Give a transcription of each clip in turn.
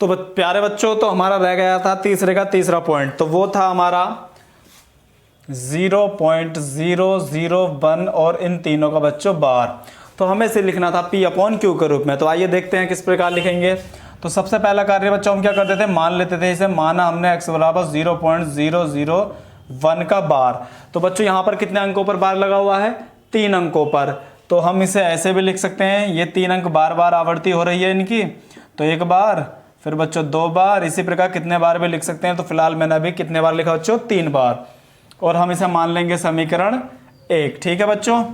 तो प्यारे बच्चों, तो हमारा रह गया था तीसरे का तीसरा पॉइंट, तो वो था हमारा 0.001 और इन तीनों का बच्चों बार। तो हमें इसे लिखना था P अपॉन Q के रूप में। तो आइए देखते हैं किस प्रकार लिखेंगे। तो सबसे पहला कार्य बच्चों हम क्या करते थे, मान लेते थे इसे, माना हमने x बराबर 0.001 का बार। तो बच्चों यहाँ पर कितने अंकों पर बार लगा हुआ है, 3 अंकों पर। तो हम इसे ऐसे भी लिख सकते हैं, ये 3 अंक बार बार आवर्ती हो रही है इनकी, तो एक बार, फिर बच्चों 2 बार, इसी प्रकार कितने बार भी लिख सकते हैं। तो फिलहाल मैंने अभी कितने बार लिखा बच्चों, 3 बार, और हम इसे मान लेंगे समीकरण 1। ठीक है बच्चों।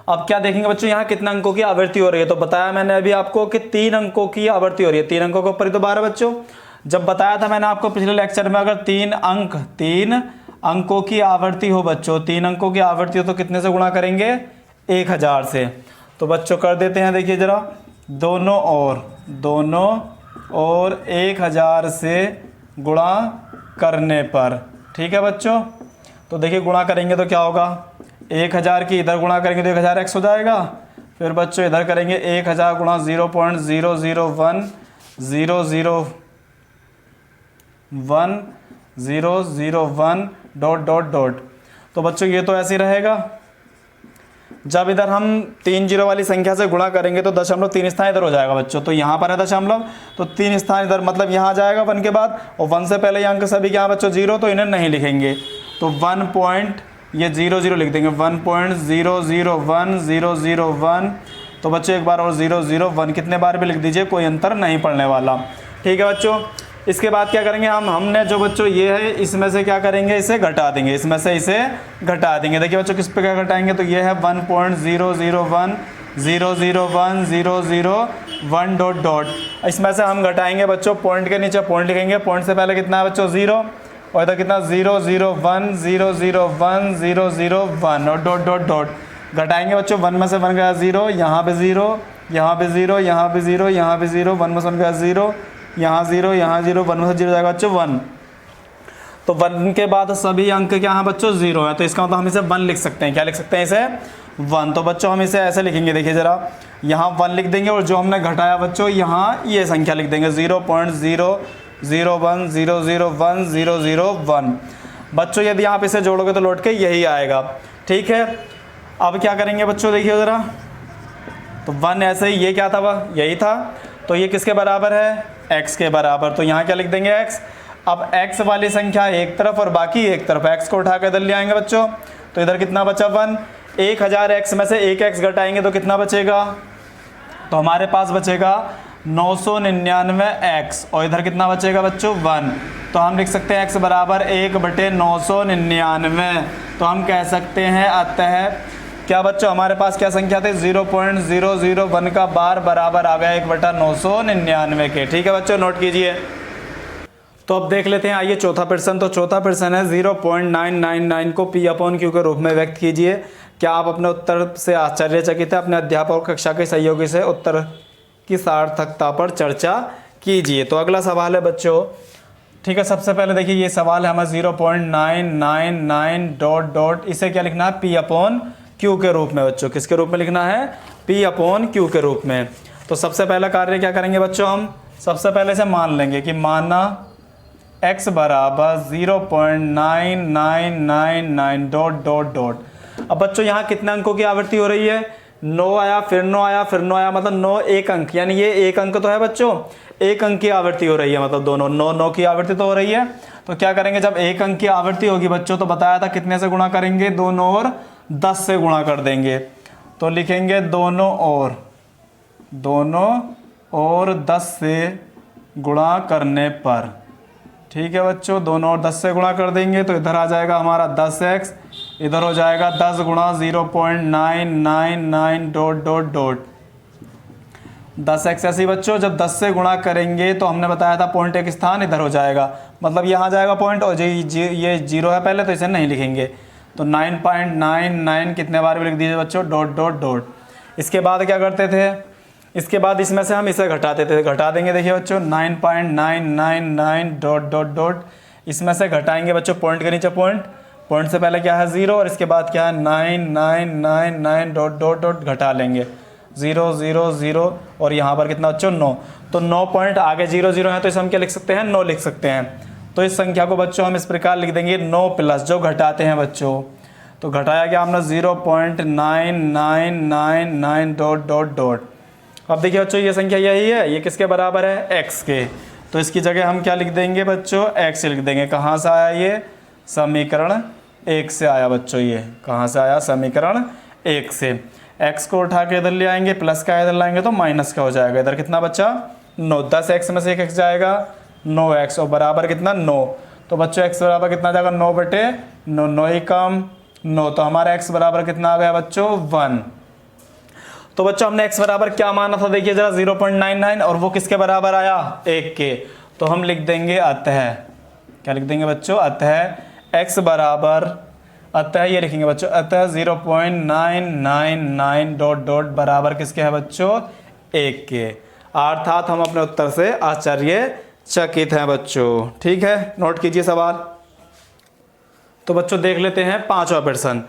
अब क्या देखेंगे बच्चों, यहाँ कितने अंकों की आवृत्ति हो रही है। तो बताया मैंने अभी आपको कि 3 अंकों की आवृत्ति हो रही है, 3 अंकों के ऊपर ही तो बार है बच्चों। जब बताया था मैंने आपको पिछले लेक्चर में, अगर 3 अंकों की आवृत्ति हो बच्चों, 3 अंकों की आवृत्ति हो तो कितने से गुणा करेंगे, 1000 से। तो बच्चों कर देते हैं, देखिए जरा, दोनों और 1000 से गुणा करने पर। ठीक है बच्चों। तो देखिए गुणा करेंगे तो क्या होगा, 1000 की इधर गुणा करेंगे तो 1000x हो जाएगा। फिर बच्चों इधर करेंगे 1000 गुणा 0.001 डॉट डॉट डॉट। तो बच्चों ये तो ऐसे ही रहेगा। जब इधर हम 3 जीरो वाली संख्या से गुणा करेंगे तो दशमलव 3 स्थान इधर हो जाएगा बच्चों। तो यहाँ पर है दशमलव, तो 3 स्थान इधर, मतलब यहाँ जाएगा 1 के बाद, और 1 से पहले ये अंक सभी क्या बच्चों, 0, तो इन्हें नहीं लिखेंगे। तो 1.00 लिख देंगे, 1.001001। तो बच्चों एक बार और 001 कितने बार भी लिख दीजिए, कोई अंतर नहीं पड़ने वाला। ठीक है बच्चों। इसके बाद क्या करेंगे, हमने जो बच्चों ये है, इसमें से क्या करेंगे, इसे घटा देंगे, इसमें से इसे घटा देंगे। देखिए बच्चों किस पे क्या घटाएंगे, तो ये है 1.001001 डॉट डॉट। इसमें से हम घटाएंगे बच्चों, पॉइंट के नीचे पॉइंट लिखेंगे, पॉइंट से पहले कितना है बच्चों, 0, और इधर कितना 001 और डॉट डॉट डॉट। घटाएंगे बच्चों, 1 में से 1 गया 0, यहाँ पे 0, यहाँ पे 0, यहाँ पे 0, यहाँ पे 0, 1 में से 1 गया 0, यहाँ 0, यहाँ 0, 1 में से 0 जाएगा बच्चों 1। तो 1 के बाद सभी अंक क्या है बच्चों, 0 है। तो इसका मतलब हम इसे 1 लिख सकते हैं। क्या लिख सकते हैं इसे, 1। तो बच्चों हम इसे ऐसे लिखेंगे, देखिए जरा, यहाँ 1 लिख देंगे, और जो हमने घटाया बच्चों यहाँ ये संख्या लिख देंगे, 0.001001 बच्चों। यदि आप इसे जोड़ोगे तो लौट के यही आएगा। ठीक है। अब क्या करेंगे बच्चों, देखिए ज़रा, तो 1 ऐसे ही, ये क्या था, वह यही था, तो ये किसके बराबर है, x के बराबर। तो यहाँ क्या लिख देंगे, x। अब x वाली संख्या एक तरफ और बाकी एक तरफ, x को उठा कर इधर ले आएंगे बच्चों। तो इधर कितना बचा, 1। 1000x में से 1x घटाएंगे तो कितना बचेगा, तो हमारे पास बचेगा 999x, और इधर कितना बचेगा बच्चों, 1। तो हम लिख सकते हैं x बराबर 1/999। तो हम कह सकते हैं अतः क्या बच्चों, हमारे पास क्या संख्या थी, 0.001 का बार बराबर आ गया 1/999 के। ठीक है बच्चों, नोट कीजिए। तो अब देख लेते हैं, आइए चौथा प्रश्न। तो चौथा प्रश्न है, 0.999 को P अपॉन Q के रूप में व्यक्त कीजिए। क्या आप अपने उत्तर से आश्चर्यचकित है? अपने अध्यापक और कक्षा के सहयोगी से उत्तर की सार्थकता पर चर्चा कीजिए। तो अगला सवाल है बच्चों, ठीक है, सबसे पहले देखिए ये सवाल है हमें 0.999 डॉट डॉट, इसे क्या लिखना है, P अपॉन Q के रूप में बच्चों। किसके रूप में लिखना है, P अपॉन Q के रूप में। तो सबसे पहला कार्य क्या करेंगे बच्चों, हम सबसे पहले से मान लेंगे कि माना x बराबर 0.9999 डॉट डॉट डॉट। अब बच्चों यहाँ कितने अंकों की आवृत्ति हो रही है, 9 आया, फिर 9 आया, फिर 9 आया, मतलब 9 एक अंक, यानी ये एक अंक तो है बच्चों, एक अंक की आवृत्ति हो रही है, मतलब दोनों 9 की आवृत्ति तो हो रही है। तो क्या करेंगे, जब एक अंक की आवृत्ति होगी बच्चों, तो बताया था कितने से गुणा करेंगे, 2 और 10 से गुणा कर देंगे। तो लिखेंगे दोनों और 10 से गुणा करने पर। ठीक है बच्चों, दोनों और 10 से गुणा कर देंगे तो इधर आ जाएगा हमारा 10x, इधर हो जाएगा 10 गुणा 0.999 डॉट डॉट डॉट 10x। ऐसे ही बच्चों जब 10 से गुणा करेंगे तो हमने बताया था पॉइंट एक स्थान इधर हो जाएगा, मतलब यहाँ जाएगा पॉइंट, और ये 0 है पहले तो इसे नहीं लिखेंगे। तो 9.99 कितने बार भी लिख दीजिए बच्चों, डॉट डॉट डॉट। इसके बाद क्या करते थे, इसके बाद इसमें से हम इसे घटाते थे, घटा देंगे। देखिए बच्चों 9.999 डॉट डॉट डॉट, इसमें से घटाएंगे बच्चों पॉइंट के नीचे पॉइंट, पॉइंट से पहले क्या है 0, और इसके बाद क्या है 9999 डॉट डॉट डॉट घटा लेंगे। 0 0 0 और यहाँ पर कितना बच्चों 9। तो 9 पॉइंट आगे 0 0 है तो इसे हम क्या लिख सकते हैं 9 लिख सकते हैं। तो इस संख्या को बच्चों हम इस प्रकार लिख देंगे 9 प्लस जो घटाते हैं बच्चों, तो घटाया गया हमने 0.9999 डॉट डॉट डॉट। अब देखिए बच्चों ये संख्या यही है, ये किसके बराबर है x के, तो इसकी जगह हम क्या लिख देंगे बच्चों x लिख देंगे। कहाँ से आया ये, समीकरण 1 से आया बच्चों, ये कहाँ से आया समीकरण 1 से। x को उठा के इधर ले आएंगे, प्लस का इधर लाएंगे तो माइनस का हो जाएगा। इधर कितना बच्चा 9, 10x में से 1 x जाएगा 9x और बराबर कितना 9। तो बच्चों x बराबर कितना जाएगा 9/9, 9 ही कम 9, तो हमारा x बराबर कितना आ गया बच्चों 1। तो बच्चों हमने x बराबर क्या माना था देखिए जरा 0.99 और वो किसके बराबर आया 1 के। तो हम लिख देंगे अतः, क्या लिख देंगे बच्चों अतः x बराबर, अतः ये लिखेंगे बच्चों अतः 0.999 डॉट डॉट बराबर किसके है बच्चों 1 के। अर्थात हम अपने उत्तर से आश्चर्यचकित हैं बच्चों। ठीक है, नोट कीजिए सवाल। तो बच्चों देख लेते हैं पांचवा प्रश्न।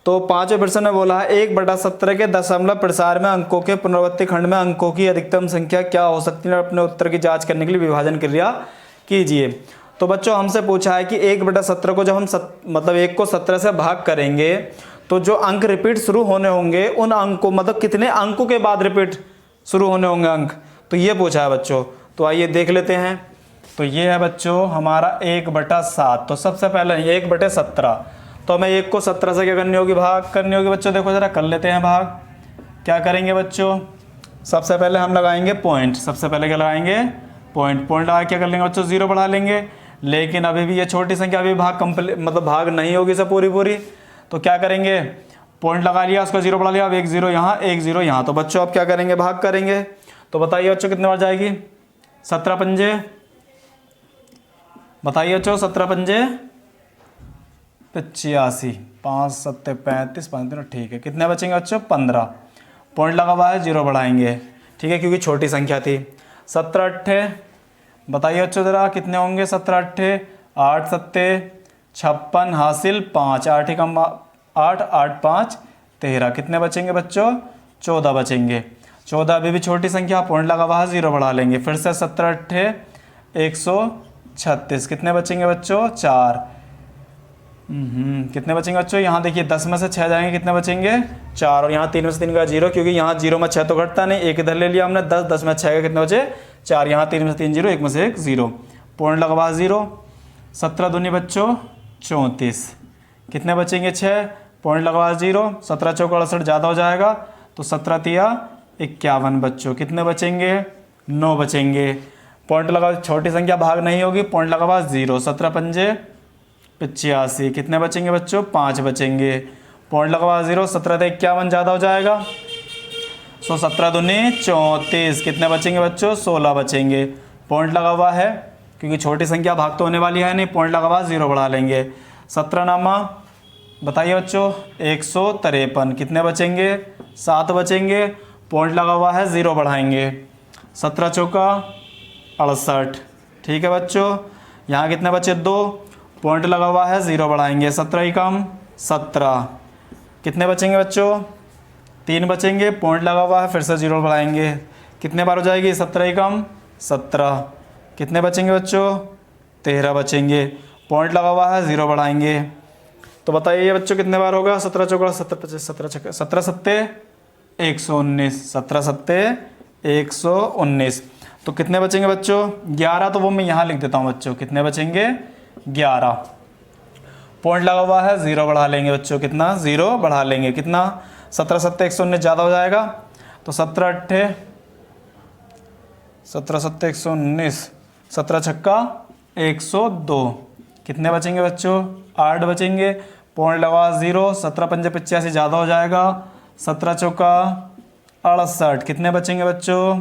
तो पांचवें प्रश्न में बोला है 1/17 के दशमलव प्रसार में अंकों के पुनरावृत्ति खंड में अंकों की अधिकतम संख्या क्या हो सकती है, अपने उत्तर की जांच करने के लिए विभाजन क्रिया कीजिए। तो बच्चों हमसे पूछा है कि 1/17 को जब हम मतलब 1 को 17 से भाग करेंगे तो जो अंक रिपीट शुरू होने होंगे उन अंकों मतलब कितने अंकों के बाद रिपीट शुरू होने होंगे अंक, तो ये पूछा है बच्चों। तो आइए देख लेते हैं। तो ये है बच्चों हमारा 1/7। तो सबसे पहले 1/17, तो हमें 1 को 17 से क्या करनी होगी भाग करनी होगी बच्चों। देखो जरा कर लेते हैं भाग। क्या करेंगे बच्चों, सबसे पहले हम लगाएंगे पॉइंट, सबसे पहले क्या लगाएंगे पॉइंट लगा क्या कर लेंगे बच्चों 0 बढ़ा लेंगे। लेकिन अभी भी ये छोटी संख्या अभी भाग कंप्लीट मतलब भाग नहीं होगी सब पूरी, तो क्या करेंगे पॉइंट लगा लिया, उसको 0 बढ़ा लिया, अब 1 0 यहाँ 1 0 यहाँ। तो बच्चों अब क्या करेंगे भाग करेंगे। तो बताइए बच्चों कितने बार जाएगी 17 पंजे, बताइए बच्चों 17 पंजे 85, 5 7 35, 5 3 ठीक है। कितने बचेंगे बच्चों 15, पॉइंट लगा हुआ है 0 बढ़ाएंगे। ठीक है क्योंकि छोटी संख्या थी। 17 8, बताइए बच्चों जरा कितने होंगे 17 8, 8 7 56 हासिल 5, 8 कम 8 8 5 13, कितने बचेंगे बच्चों 14 बचेंगे। 14 अभी भी छोटी संख्या, पॉइंट लगा हुआ है 0 बढ़ा लेंगे। फिर से 17 8 136, कितने बचेंगे बच्चों 4। कितने बचेंगे बच्चों, यहाँ देखिए 10 में से 6 जाएंगे, कितने बचेंगे 4, और यहाँ 3 में से 3 का 0, क्योंकि यहाँ 0 में 6 तो घटता नहीं, एक इधर ले लिया हमने 10, 10 में 6 का कितने बचे 4, यहाँ 3 में से 3 0, 1 में से 1 0, पॉइंट लगवा 0। 17 दूनी बच्चों 34, कितने बचेंगे 6, पॉइंट लगवा 0। 17 चौका 68 ज़्यादा हो जाएगा, तो 17 तिया 51 बच्चों, कितने बचेंगे 9 बचेंगे। पॉइंट लगा, छोटी संख्या भाग नहीं होगी, पॉइंट लगा 0। 17 पंजे 85, कितने बचेंगे बच्चों 5 बचेंगे, पॉइंट लगा 0। 17 से 51 ज़्यादा हो जाएगा, 17 दूनी 34, कितने बचेंगे बच्चों 16 बचेंगे, पॉइंट लगा हुआ है क्योंकि छोटी संख्या भाग तो होने वाली है नहीं, पॉइंट लगा हुआ 0 बढ़ा लेंगे। 17 नामा बताइए बच्चों 153, कितने बचेंगे 7 बचेंगे, पॉइंट लगा हुआ है 0 बढ़ाएंगे। 17 चौका 68, ठीक है बच्चों। यहाँ कितने बचे 2, पॉइंट लगा हुआ है 0 बढ़ाएंगे। 17 ही कम 17, कितने बचेंगे बच्चों 3 बचेंगे, पॉइंट लगा हुआ है फिर से 0 बढ़ाएंगे। कितने बार हो जाएगी 17 ही कम 17, कितने बचेंगे बच्चों 13 बचेंगे, पॉइंट लगा हुआ है 0 बढ़ाएंगे। तो बताइए बच्चों कितने बार होगा 17 चौका 17 17 सत्ते 119, 17 सत्ते 119, तो कितने बचेंगे बच्चों 11, तो वो मैं यहाँ लिख देता हूँ बच्चों, कितने बचेंगे 11, पॉइंट लगा हुआ है 0 बढ़ा लेंगे बच्चों, कितना 0 बढ़ा लेंगे, कितना 17 सत्ते 119 ज़्यादा हो जाएगा, तो 17 8 17 सत्ते 119, 17 छक्का 102, कितने बचेंगे बच्चों 8 बचेंगे, पॉइंट लगा 0। 17 पंजे 85 ज़्यादा हो जाएगा, 17 चौका 68, कितने बचेंगे बच्चों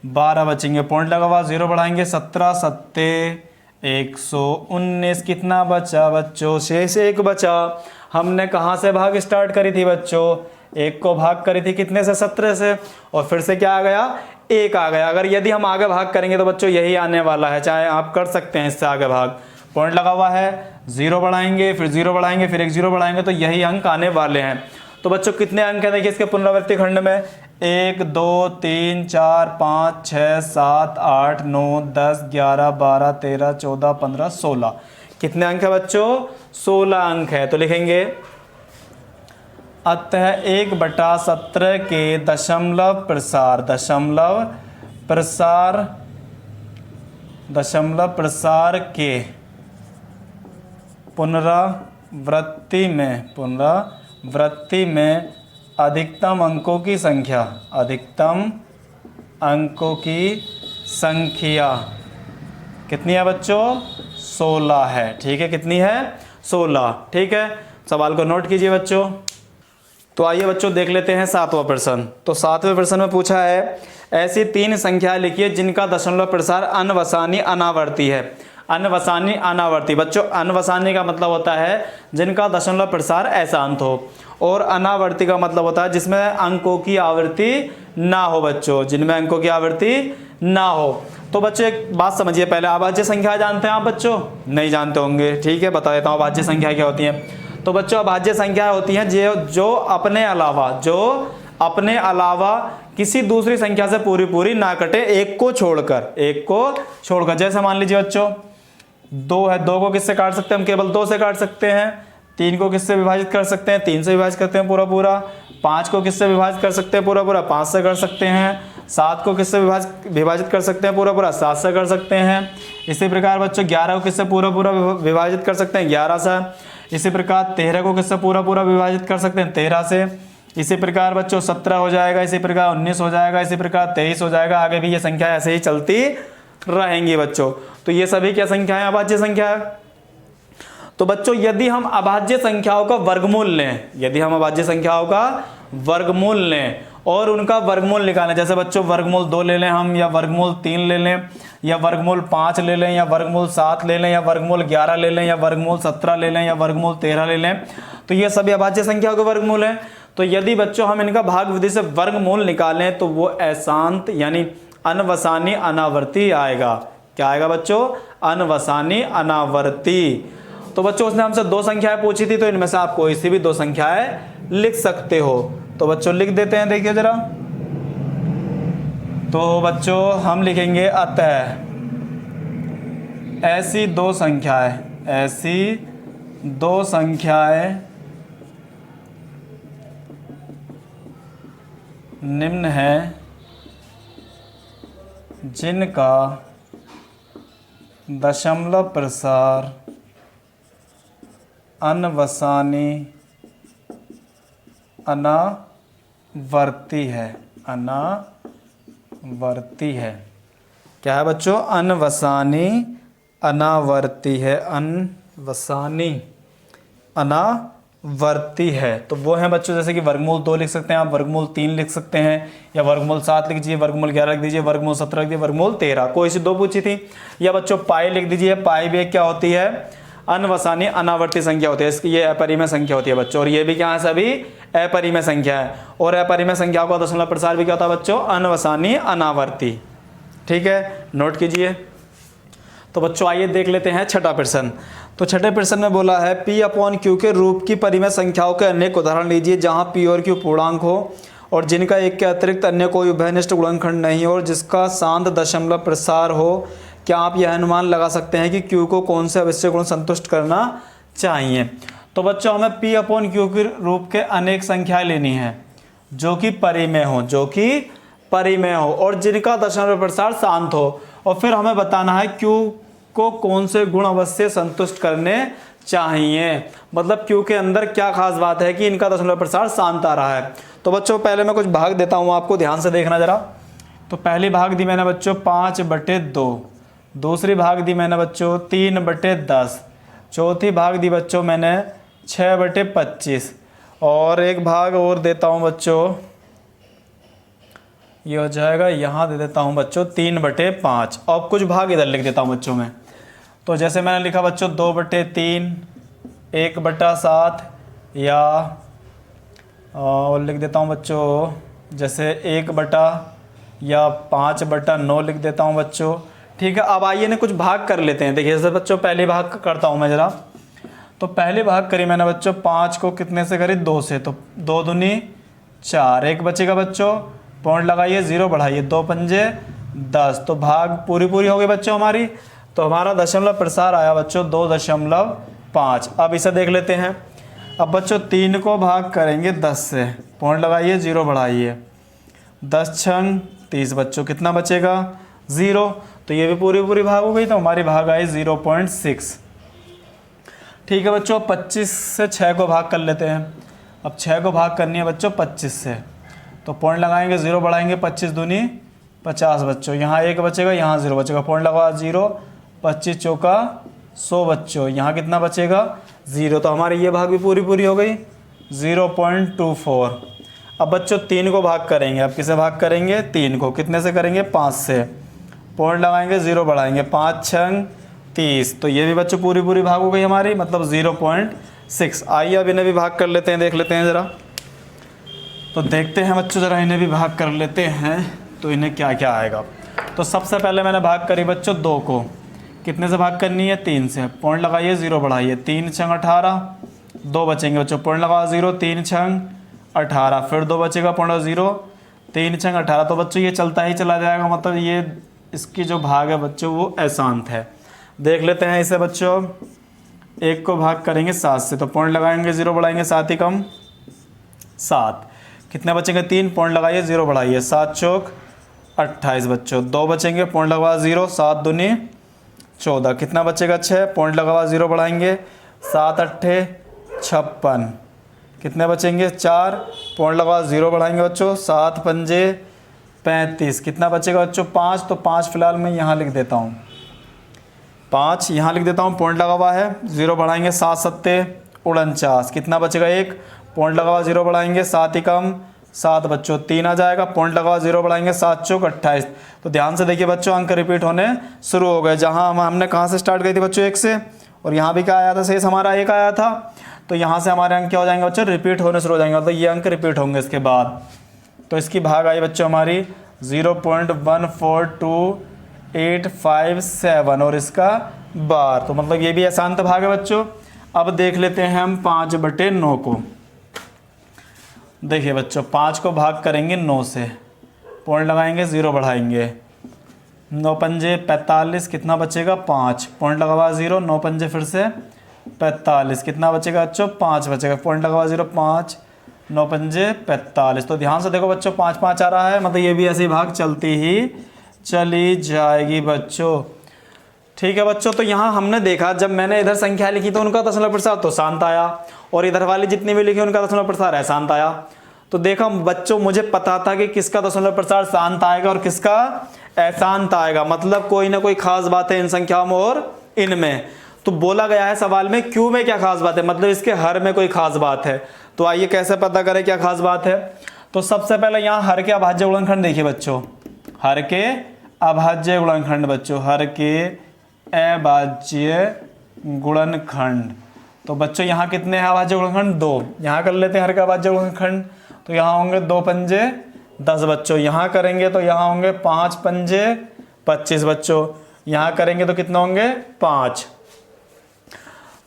12 बचेंगे, पॉइंट लगा हुआ 0 बढ़ाएंगे। 17 सत्ते 119, कितना बचा बच्चों, शेष 1 बचा। हमने कहाँ से भाग स्टार्ट करी थी बच्चों, 1 को भाग करी थी कितने से 17 से, और फिर से क्या आ गया 1 आ गया। अगर यदि हम आगे भाग करेंगे तो बच्चों यही आने वाला है, चाहे आप कर सकते हैं इससे आगे भाग। पॉइंट लगा हुआ है 0 बढ़ाएंगे, फिर 0 बढ़ाएंगे, फिर 1 0 बढ़ाएंगे, तो यही अंक आने वाले हैं। तो बच्चों कितने अंक हैं देखिए इसके पुनरावृत्ति खंड में, 1 2 3 4 5 6 7 8 9 10 11 12 13 14 15 16। कितने अंक है बच्चों? 16 अंक है। तो लिखेंगे अतः 1/17 के दशमलव प्रसार के पुनरावृत्ति में अधिकतम अंकों की संख्या कितनी है बच्चों? 16 है। ठीक है, कितनी है? 16। ठीक है, सवाल को नोट कीजिए बच्चों। तो आइए बच्चों देख लेते हैं 7वां प्रश्न। तो 7वें प्रश्न में पूछा है ऐसी 3 संख्याएं लिखिए जिनका दशमलव प्रसार अनवसानी अनावर्ती है। अनवसानी अनावर्ती बच्चों, अनवसानी का मतलब होता है जिनका दशमलव प्रसार अशांत हो, और अनावर्ती का मतलब होता है जिसमें अंकों की आवृत्ति ना हो बच्चों, जिनमें अंकों की आवृत्ति ना हो। तो बच्चों एक बात समझिए, पहले अभाज्य संख्या जानते हैं आप बच्चों? नहीं जानते होंगे। ठीक है, बता देता हूँ अभाज्य संख्या क्या होती है। तो बच्चों अभाज्य संख्या होती हैं जो अपने अलावा किसी दूसरी संख्या से पूरी ना कटे, एक को छोड़कर। जैसे मान लीजिए बच्चों 2 है, 2 को किससे काट सकते हैं? हम केवल 2 से काट सकते हैं। 3 को किससे विभाजित कर सकते हैं? 3 से विभाजित करते हैं पूरा। 5 को किससे विभाजित कर सकते हैं? पूरा 5 से कर सकते हैं। 7 को किससे विभाजित कर सकते हैं? पूरा 7 से कर सकते हैं। इसी प्रकार बच्चों 11 को किससे पूरा विभाजित कर सकते हैं? 11 से। इसी प्रकार 13 को किससे पूरा विभाजित कर सकते हैं? 13 से। इसी प्रकार बच्चों 17 हो जाएगा, इसी प्रकार 19 हो जाएगा, इसी प्रकार 23 हो जाएगा। आगे भी ये संख्या ऐसे ही चलती रहेंगी बच्चों। तो ये सभी क्या संख्या है? अभाज्य संख्या है। तो बच्चों यदि हम अभाज्य संख्याओं का वर्गमूल लें, और उनका वर्गमूल निकालें, जैसे बच्चों वर्गमूल 2 ले लें हम, या वर्गमूल 3 ले लें, या वर्गमूल 5 ले लें, या वर्गमूल 7 ले लें, या वर्गमूल 11 ले लें, या वर्गमूल 17 ले लें, या वर्गमूल 13 ले लें, तो ये सभी अभाज्य संख्याओं के वर्गमूल हैं। तो यदि बच्चों हम इनका भाग विधि से वर्गमूल निकालें तो वो अशांत यानी अनवसानी अनावर्ती आएगा। क्या आएगा बच्चों? अनवसानी अनावर्ती। तो बच्चों उसने हमसे 2 संख्याएं पूछी थी, तो इनमें से आप कोई सी भी 2 संख्याएं लिख सकते हो। तो बच्चों लिख देते हैं, देखिए जरा। तो बच्चों हम लिखेंगे अतः ऐसी 2 संख्याएं निम्न है जिनका दशमलव प्रसार अनवसानी अनावर्ती है। क्या है बच्चों? अनवसानी अनावर्ती है। तो वो है बच्चों जैसे कि वर्गमूल 2 लिख सकते हैं आप, वर्गमूल 3 लिख सकते हैं, या वर्गमूल 7 लिख दीजिए, वर्गमूल 11 लिख दीजिए, वर्गमूल 17 लिख दीजिए, वर्गमूल 13, कोई सी 2 पूछी थी। या बच्चों पाई लिख दीजिए। पाई भी क्या होती है? अनवसानी अनावर्ती संख्या होती है। इसकी ये अपरिमेय संख्या होती है बच्चों, और ये भी क्या है? सभी अपरिमेय संख्या है। और अपरिमेय संख्याओं का दशमलव प्रसार भी क्या होता है बच्चों? अनवसानी अनावर्ती। ठीक है, नोट कीजिए। तो बच्चों आइए देख लेते हैं 6ठा प्रश्न। तो 6ठे प्रश्न में बोला है P/Q के रूप की परिमेय संख्याओं के अनेक उदाहरण लीजिए जहां P और Q पूर्णांक हो और जिनका एक के अतिरिक्त अन्य कोई उभयनिष्ठ गुणनखंड नहीं हो और जिसका शांत दशमलव प्रसार हो। क्या आप यह अनुमान लगा सकते हैं कि Q को कौन से आवश्यक गुण संतुष्ट करना चाहिए? तो बच्चों हमें P/Q के रूप के अनेक संख्याएं लेनी है जो कि परिमेय हो और जिनका दशमलव प्रसार शांत हो, और फिर हमें बताना है Q को कौन से गुण अवश्य संतुष्ट करने चाहिए। मतलब Q के अंदर क्या खास बात है कि इनका दशमलव प्रसार शांत आ रहा है। तो बच्चों पहले मैं कुछ भाग देता हूँ आपको, ध्यान से देखना जरा। तो पहली भाग दी मैंने बच्चों 5/2, दूसरी भाग दी मैंने बच्चों 3/10, चौथी भाग दी बच्चों मैंने 6/25, और एक भाग और देता हूँ बच्चों, ये हो जाएगा, यहाँ दे देता हूँ बच्चों 3/5। अब कुछ भाग इधर लिख देता हूँ बच्चों में। तो जैसे मैंने लिखा बच्चों 2/3, 1/7, या और लिख देता हूँ बच्चों जैसे 5/9 लिख देता हूँ बच्चों। ठीक है, अब आइए ना कुछ भाग कर लेते हैं। देखिए जैसे बच्चों पहले भाग करता हूँ मैं जरा। तो पहले भाग करी मैंने बच्चों 5 को कितने से करी? 2 से, तो 2 दूनी 4, एक बचेगा बच्चों पॉइंट लगाइए, 0 बढ़ाइए, 2 पंजे 10, तो भाग पूरी हो गई बच्चों हमारी। तो हमारा दशमलव प्रसार आया बच्चों 2.5। अब इसे देख लेते हैं। अब बच्चों 3 को भाग करेंगे 10 से, पॉइंट लगाइए, 0 बढ़ाइए, 10 छंग 30 बच्चों, कितना बचेगा 0। तो ये भी पूरी भाग हो गई, तो हमारी भाग आई 0.6। ठीक है बच्चं, 25 से 6 को भाग कर लेते हैं। अब 6 को भाग करनी है बच्चों 25 से, तो पॉइंट लगाएंगे, 0 बढ़ाएंगे, 25 दूनी 50 बच्चों, यहाँ 1 बचेगा, यहाँ 0 बचेगा, पॉइंट लगा 0, 25 चौका 100 बच्चों, यहाँ कितना बचेगा 0। तो हमारी ये भाग भी पूरी हो गई, 0.24। अब बच्चों 3 को भाग करेंगे। अब किसे भाग करेंगे, 3 को, कितने से करेंगे 5 से, पॉइंट लगाएंगे, 0 बढ़ाएंगे, 5 छंग 30, तो ये भी बच्चों पूरी भाग हो गई हमारी, मतलब 0.6। आइए अब इन्हें भी भाग कर लेते हैं, देख लेते हैं ज़रा। तो देखते हैं बच्चों ज़रा, इन्हें भी भाग कर लेते हैं, तो इन्हें क्या क्या आएगा। तो सबसे पहले मैंने भाग करी बच्चों 2 को, कितने से भाग करनी है 3 से, पॉइंट लगाइए, 0 बढ़ाइए, 3 छंग 18, 2 बचेंगे बच्चों, पॉइंट लगा 0, 3 छंग 18, फिर 2 बचेगा, पॉइंट 0, 3 छंग 18। तो बच्चों ये चलता ही चला जाएगा, मतलब ये इसकी जो भाग है बच्चों वो अशांत है। देख लेते हैं इसे बच्चों। 1 को भाग करेंगे 7 से, तो पॉइंट लगाएंगे, 0 बढ़ाएंगे, 7 ही कम 7, कितने बचेंगे 3, पॉइंट लगाइए, 0 बढ़ाइए, 7 चौक 28 बच्चों, 2 बचेंगे, पॉइंट लगा 0, 7 दूनी 14, कितना बचेगा 6, पॉइंट लगा 0 बढ़ाएंगे, 7 अट्ठे 56, कितने बचेंगे 4, पॉइंट लगा 0 बढ़ाएंगे बच्चों, 7 पंजे 35, कितना बचेगा बच्चों 5। तो 5 फिलहाल मैं यहाँ लिख देता हूँ, 5 यहाँ लिख देता हूँ, पॉइंट लगा हुआ है, 0 बढ़ाएंगे, 7 सत्ते 49, कितना बचेगा 1, पॉइंट लगा हुआ 0 बढ़ाएंगे, 7 ही कम 7 बच्चों, 3 आ जाएगा, पॉइंट लगा हुआ 0 बढ़ाएंगे, 7 चौक 28। तो ध्यान से देखिए बच्चों, अंक रिपीट होने शुरू हो गए। जहाँ हमने कहाँ से स्टार्ट करी थी बच्चों 1 से, और यहाँ भी क्या आया था, शेष हमारा 1 आया था, तो यहाँ से हमारे अंक क्या हो जाएंगे बच्चों, रिपीट होने शुरू हो जाएंगे, तो ये अंक रिपीट होंगे इसके बाद। तो इसकी भाग आई बच्चों हमारी 0.142857 और इसका बार, तो मतलब ये भी अशांत भाग है बच्चों। अब देख लेते हैं हम 5/9 को। देखिए बच्चों 5 को भाग करेंगे 9 से, पॉइंट लगाएंगे, 0 बढ़ाएंगे, 9 पंजे 45, कितना बचेगा 5, पॉइंट लगा हुआ 0, 9 पंजे फिर से 45, कितना बचेगा बच्चों 5 बचेगा, पॉइंट लगा हुआ 0, 5 9 पंजे 45। तो ध्यान से देखो बच्चों 5 5 आ रहा है, मतलब ये भी ऐसी भाग चलती ही चली जाएगी बच्चों। ठीक है बच्चों, तो यहाँ हमने देखा जब मैंने इधर संख्या लिखी तो उनका दशमलव प्रसार तो शांत आया, और इधर वाली जितनी भी लिखी उनका दशमलव प्रसार अशांत आया। तो देखा बच्चों, मुझे पता था कि किसका दशमलव प्रसार शांत आएगा और किसका अशांत आएगा, मतलब कोई ना कोई खास बात है इन संख्याओं में और इनमें। तो बोला गया है सवाल में क्यू में क्या खास बात है, मतलब इसके हर में कोई खास बात है। तो आइए कैसे पता करें क्या खास बात है। तो सबसे पहले यहाँ हर के अभाज्य गुणनखंड देखिए बच्चों, हर के अभाज्य गुणनखंड बच्चों, हर के अभाज्य गुणनखंड। तो बच्चों यहाँ कितने हैं अभाज्य गुणनखंड, 2। यहाँ कर लेते हैं हर का अभाज्य गुणनखंड, तो यहाँ होंगे 2 पंजे 10 बच्चों, यहाँ करेंगे तो यहाँ होंगे 5 पंजे 25 बच्चों, यहाँ करेंगे तो कितना होंगे 5।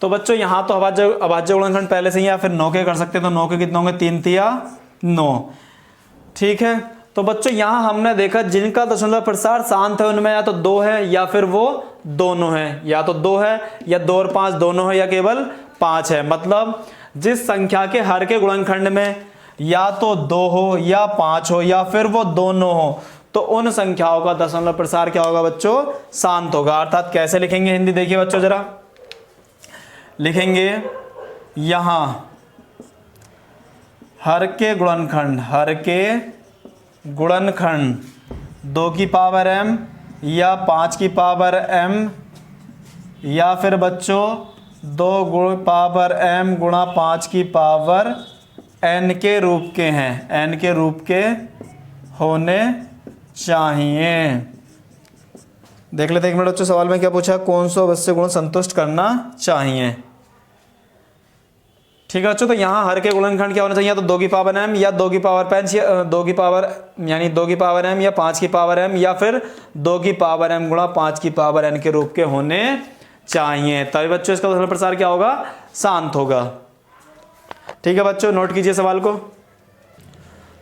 तो बच्चों यहाँ तो अभाज्य गुणनखंड पहले से ही या फिर 9 के कर सकते हैं, तो 9 के कितने होंगे 3 तिया 9। ठीक है, तो बच्चों यहाँ हमने देखा जिनका दशमलव प्रसार शांत है उनमें या तो 2 है या फिर वो दोनों है, या तो 2 है या 2 और 5 दोनों है या केवल 5 है। मतलब जिस संख्या के हर के गुणनखंड में या तो 2 हो या 5 हो या फिर वो दोनों हो, तो उन संख्याओं का दशमलव प्रसार क्या होगा बच्चों, शांत होगा। अर्थात कैसे लिखेंगे हिंदी देखिए बच्चों जरा, लिखेंगे यहां हर के गुणनखंड, हर के गुणनखंड 2 की पावर m या 5 की पावर m या फिर बच्चों 2 पावर m गुणा 5 की पावर n के रूप के हैं, n के रूप के होने चाहिए। देख लेते हैं 1 मिनट बच्चों, सवाल में क्या पूछा, कौन सा अवश्य गुण संतुष्ट करना चाहिए। ठीक है बच्चों, तो यहाँ हर के गुणनखंड क्या होना चाहिए, तो 2 की पावर m या 2 की पावर 5 या 2 की पावर यानी 2 की पावर m या 5 की पावर m या फिर 2 की पावर m गुणा 5 की पावर n के रूप के होने चाहिए, तभी बच्चों इसका दशमलव प्रसार क्या होगा, शांत होगा। ठीक है बच्चों, नोट कीजिए सवाल को।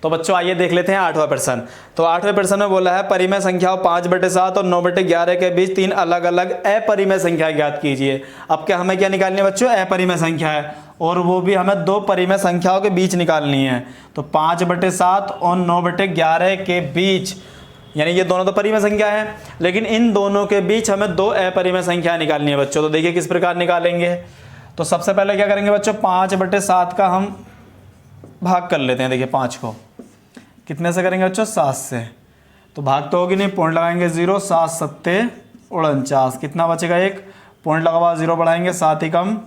तो बच्चों आइए देख लेते हैं 8वां प्रश्न। तो 8वें प्रश्न में बोला है परिमेय संख्याओं 5/7 और 9/11 के बीच 3 अलग अलग अपरिमेय संख्या ज्ञात कीजिए। अब क्या हमें क्या निकालनी है बच्चों? अपरिमेय संख्या है, और वो भी हमें 2 परिमेय संख्याओं के बीच निकालनी है। तो 5/7 और 9/11 के बीच, यानी ये दोनों तो परिमेय संख्या है, लेकिन इन दोनों के बीच हमें 2 अपरिमेय संख्या निकालनी है बच्चों। तो देखिए किस प्रकार निकालेंगे। तो सबसे पहले क्या करेंगे बच्चों? 5/7 का हम भाग कर लेते हैं। देखिए 5 को कितने से करेंगे बच्चों? 7 से। तो भाग तो होगी नहीं, पॉइंट लगाएंगे 0, 7 सत्ते 49, कितना बचेगा? 1, पॉइंट लगावा 0 बढ़ाएंगे 7 ही कम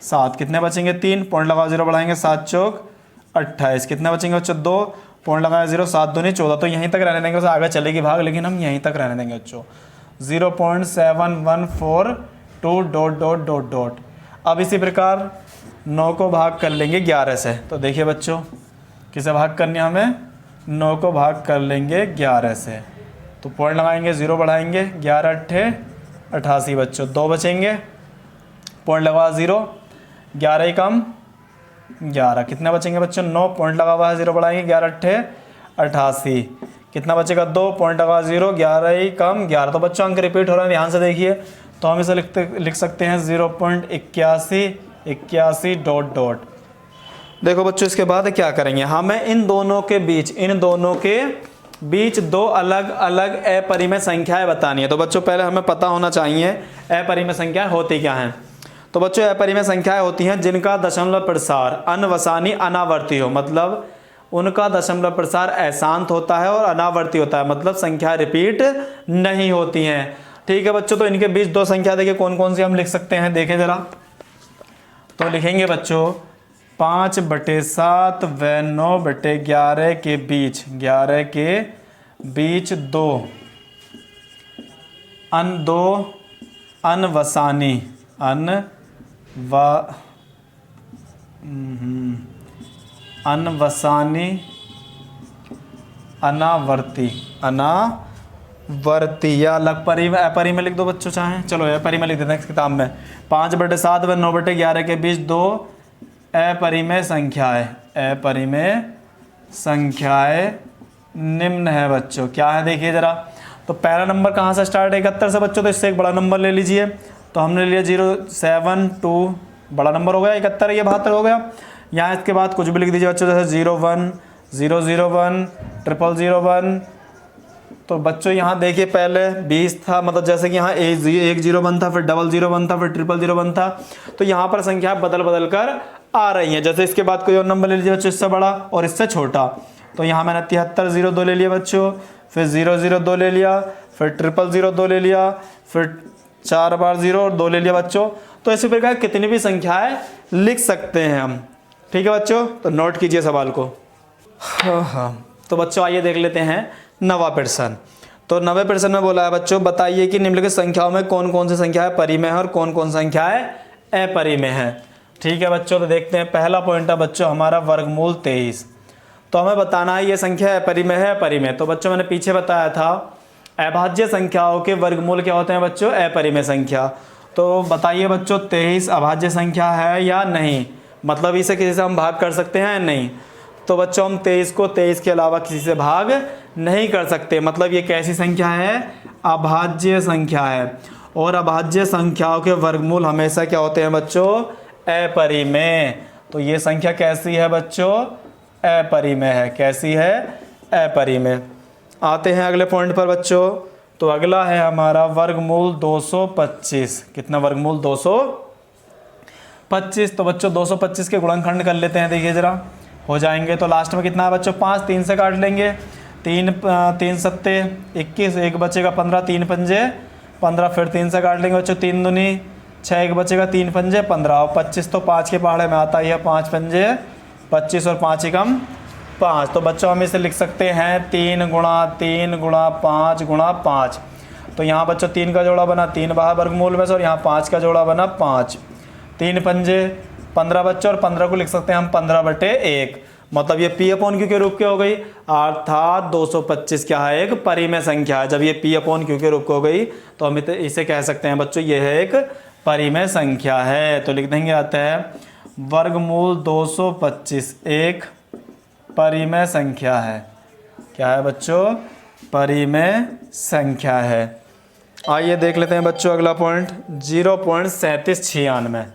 7, कितने बचेंगे? 3, पॉइंट लगावा 0 बढ़ाएंगे 7 चौक 28, कितने बचेंगे बच्चों? 2, पॉइंट लगाया 0, 7 दूनी 14। तो यहीं तक रहने देंगे, उससे आगे चलेगी भाग, लेकिन हम यहीं तक रहने देंगे बच्चों। 0.714 ... अब इसी प्रकार 9 को भाग कर लेंगे 11 से। तो देखिए बच्चों किसे भाग करनी है हमें? 9 को भाग कर लेंगे 11 से। तो पॉइंट लगाएंगे 0 बढ़ाएंगे 11 8 88 बच्चों, 2 बचेंगे, पॉइंट लगा 0, 11 ही कम 11, कितने बचेंगे बच्चों? 9, पॉइंट लगा हुआ है 0 बढ़ाएंगे 11 8 88, कितना बचेगा? 2, पॉइंट लगा 0, 11 ही कम 11। तो बच्चों अंक रिपीट हो रहे हैं, ध्यान से देखिए। तो हम इसे लिख सकते हैं 0.8181 ... देखो बच्चों इसके बाद क्या करेंगे? हमें इन दोनों के बीच 2 अलग अलग अपरिमेय संख्याएं बतानी है। तो बच्चों पहले हमें पता होना चाहिए अपरिमेय संख्याएं होती क्या हैं। तो बच्चों अपरिमेय संख्याएं होती हैं जिनका दशमलव प्रसार अनवसानी अनावर्ती हो, मतलब उनका दशमलव प्रसार अशांत होता है और अनावर्ती होता है, मतलब संख्या रिपीट नहीं होती हैं। ठीक है बच्चों, तो इनके बीच 2 संख्या देखिए कौन कौन सी हम लिख सकते हैं, देखें जरा। तो लिखेंगे बच्चों 5/7 व 9/11 के बीच 2 अनवसानी अनावर्ती या अपरिमेय लिख दो बच्चों, चाहें चलो अपरिमेय लिख देते हैं इस किताब में। 5/7 व 9/11 के बीच 2 अपरिमेय संख्याएं निम्न है बच्चों। क्या है देखिए जरा। तो पहला नंबर कहाँ से स्टार्ट है? 71 से बच्चों। तो इससे एक बड़ा नंबर ले लीजिए। तो हमने लिया 072, बड़ा नंबर हो गया 71, ये 72 हो गया। यहाँ इसके बाद कुछ भी लिख दीजिए बच्चों, जैसे 01 001 0001। तो बच्चों यहाँ देखिए पहले 20 था, मतलब जैसे कि यहाँ 101 था, फिर 001 था, फिर 000 था। तो यहाँ पर संख्या बदल कर आ रही है। जैसे इसके बाद कोई और नंबर ले लीजिए बच्चों, इससे बड़ा और इससे छोटा। तो यहाँ मैंने 7302 ले लिया बच्चों, फिर 002 ले लिया, फिर 000 ले लिया, फिर 4 बार 0 और 2 ले लिया बच्चों। तो इसी प्रकार कितनी भी संख्याएं लिख सकते हैं हम। ठीक है बच्चों, तो नोट कीजिए सवाल को। हाँ, तो बच्चों आइए देख लेते हैं 9वां प्रश्न। तो 9वें प्रश्न में बोला है बच्चों बताइए कि निम्नलिखित संख्याओं में कौन कौन सी संख्याएं परिमेय है और कौन कौन संख्याएं अपरिमेय है। ठीक है बच्चों, तो देखते हैं। पहला पॉइंट है बच्चों हमारा वर्गमूल 23। तो हमें बताना है ये संख्या अपरिमेय है अपरिमेय। तो बच्चों मैंने पीछे बताया था अभाज्य संख्याओं के वर्गमूल क्या होते हैं बच्चों? अपरिमेय संख्या। तो बताइए बच्चों 23 अभाज्य संख्या है या नहीं, मतलब इसे किसी से हम भाग कर सकते हैं या नहीं। तो बच्चों हम 23 को 23 के अलावा किसी से भाग नहीं कर सकते, मतलब ये कैसी संख्या है? अभाज्य संख्या है। और अभाज्य संख्याओं के वर्गमूल हमेशा क्या होते हैं बच्चों? अपरिमेय। तो ये संख्या कैसी है बच्चों? अपरिमेय है। कैसी है? अपरिमेय। आते हैं अगले पॉइंट पर बच्चों। तो अगला है हमारा वर्गमूल 225। कितना वर्गमूल? 225। तो बच्चों 225 के गुणनखंड कर लेते हैं, देखिए जरा हो जाएंगे। तो लास्ट में कितना है बच्चों? 5, 3 से काट लेंगे, 3 सत्ते 21, एक बचेगा 15, 3 पंजे 15, फिर 3 से काट लेंगे बच्चों, 3 दूनी 6, एक बचेगा 3 पंजे 15 और 25 तो 5 के पहाड़े में आता ही है, 5 पंजे 25 और 5 एकम 5। तो बच्चों हम इसे लिख सकते हैं 3 गुणा 3 गुणा 5 गुणा 5। तो यहाँ बच्चों 3 का जोड़ा बना 3 बाहर वर्गमूल में से, और यहाँ 5 का जोड़ा बना 5, 3 पंजे 15 बच्चों, और 15 को लिख सकते हैं हम 15/1, मतलब ये P/Q के रूप की हो गई। अर्थात 225 क्या है? एक परिमेय संख्या है। जब ये P/Q के रूप की हो गई तो हम इसे कह सकते हैं बच्चों ये है एक परिमेय संख्या है। तो लिख देंगे आता है वर्गमूल 225 एक परिमेय संख्या है। क्या है बच्चों? परिमेय संख्या है। आइए देख लेते हैं बच्चों अगला पॉइंट 0.3796।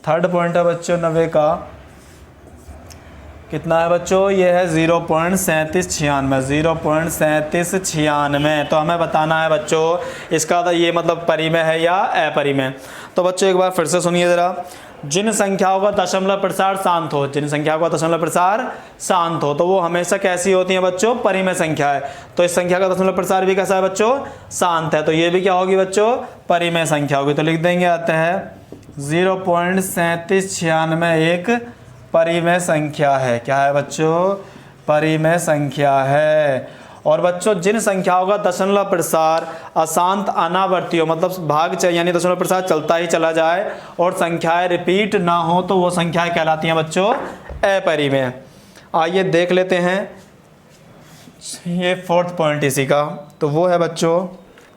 थर्ड पॉइंट है बच्चों 90 का। कितना है बच्चों? ये है 0.3796, 0.3796। तो हमें बताना है बच्चों इसका ये मतलब परिमेय है या अपरिमेय। तो बच्चों एक बार फिर से सुनिए ज़रा। जिन संख्याओं का दशमलव प्रसार शांत हो, जिन संख्याओं का दशमलव प्रसार शांत हो, तो वो हमेशा कैसी होती है बच्चों? परिमेय संख्या है। तो इस संख्या का दशमलव प्रसार भी कैसा है बच्चों? शांत है। तो ये भी क्या होगी बच्चों? परिमेय संख्या होगी। तो लिख देंगे आते हैं 0.3796 एक परिमेय संख्या है। क्या है बच्चों? परिमेय संख्या है। और बच्चों जिन संख्याओं का दशमलव प्रसार अशांत अनावर्ती हो, मतलब भाग चाहिए यानी दशमलव प्रसार चलता ही चला जाए और संख्याएं रिपीट ना हो, तो वो संख्याएं कहलाती हैं बच्चों अपरिमेय। आइए देख लेते हैं ये फोर्थ पॉइंट इसी का। तो वो है बच्चों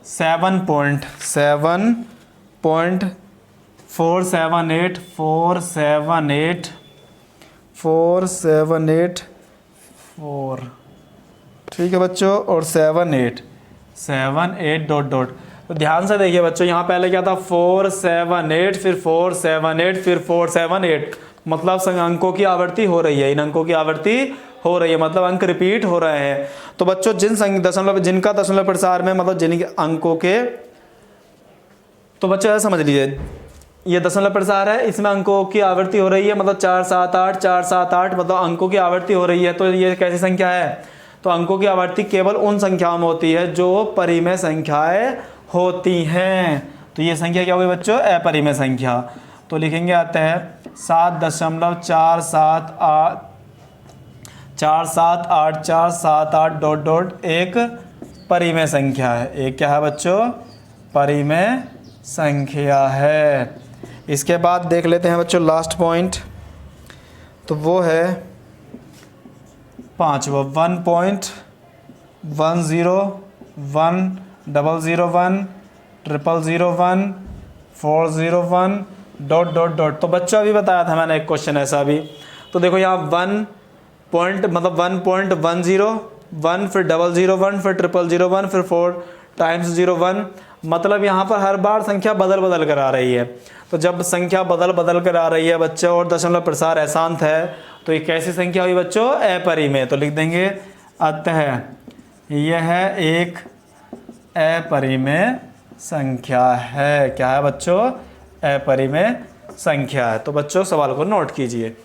7.478 ठीक है बच्चों, और 78 डॉट डॉट। तो ध्यान से देखिए बच्चों, यहाँ पहले क्या था? 478, फिर 478, फिर 478, मतलब अंकों की आवृत्ति हो रही है। इन अंकों की आवृत्ति हो रही है, मतलब अंक रिपीट हो रहे हैं। तो बच्चों जिनका दशमलव प्रसार में मतलब जिन अंकों के, तो बच्चों ऐसा समझ लीजिए ये दशमलव प्रसार है, इसमें अंकों की आवृत्ति हो रही है, मतलब 478 478, मतलब अंकों की आवृत्ति हो रही है। तो ये कैसी संख्या है? तो अंकों की आवृत्ति केवल उन संख्याओं में होती है जो परिमेय संख्याएं होती हैं। तो ये संख्या क्या होगी बच्चों? अपरिमेय संख्या। तो लिखेंगे आते हैं 7.478478 डॉट डॉट एक परिमेय संख्या है। एक क्या है बच्चों? परिमेय संख्या है। इसके बाद देख लेते हैं बच्चों लास्ट पॉइंट। तो वो है 5वां 1.101001 001 डॉट डॉट डॉट। तो बच्चों अभी बताया था मैंने एक क्वेश्चन ऐसा भी। तो देखो यहाँ 1 मतलब 1.10 1, फिर 001, फिर 0001, फिर 4 टाइम्स 01, मतलब यहाँ पर हर बार संख्या बदल बदल कर आ रही है। तो जब संख्या बदल बदल कर आ रही है बच्चों और दशमलव प्रसार अशांत है, तो ये कैसी संख्या हुई बच्चों? अपरिमेय। तो लिख देंगे अतः यह एक अपरिमेय संख्या है। क्या है बच्चों? अपरिमेय संख्या है। तो बच्चों सवाल को नोट कीजिए।